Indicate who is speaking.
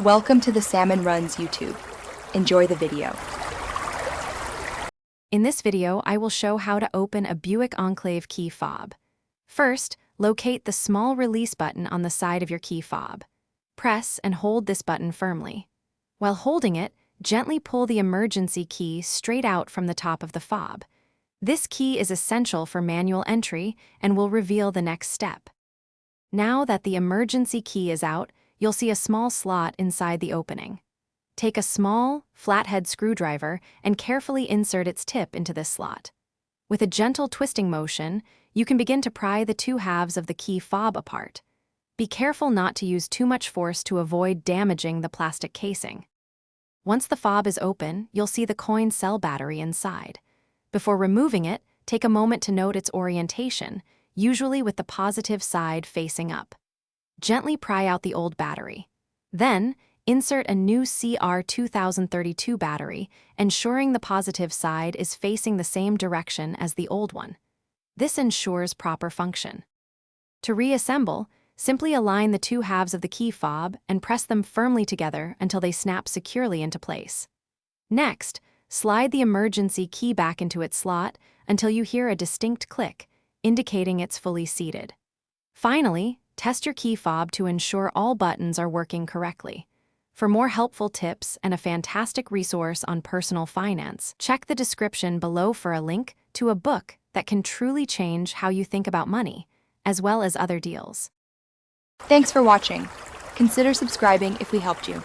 Speaker 1: Welcome to the Salmon Runs YouTube. Enjoy the video.
Speaker 2: In this video, I will show how to open a Buick Enclave key fob. First, locate the small release button on the side of your key fob. Press and hold this button firmly. While holding it, gently pull the emergency key straight out from the top of the fob. This key is essential for manual entry and will reveal the next step. Now that the emergency key is out, you'll see a small slot inside the opening. Take a small, flathead screwdriver and carefully insert its tip into this slot. With a gentle twisting motion, you can begin to pry the two halves of the key fob apart. Be careful not to use too much force to avoid damaging the plastic casing. Once the fob is open, you'll see the coin cell battery inside. Before removing it, take a moment to note its orientation, usually with the positive side facing up. Gently pry out the old battery. Then, insert a new CR2032 battery, ensuring the positive side is facing the same direction as the old one. This ensures proper function. To reassemble, simply align the two halves of the key fob and press them firmly together until they snap securely into place. Next, slide the emergency key back into its slot until you hear a distinct click, indicating it's fully seated. Finally, test your key fob to ensure all buttons are working correctly. For more helpful tips and a fantastic resource on personal finance, check the description below for a link to a book that can truly change how you think about money, as well as other deals.
Speaker 1: Thanks for watching. Consider subscribing if we helped you.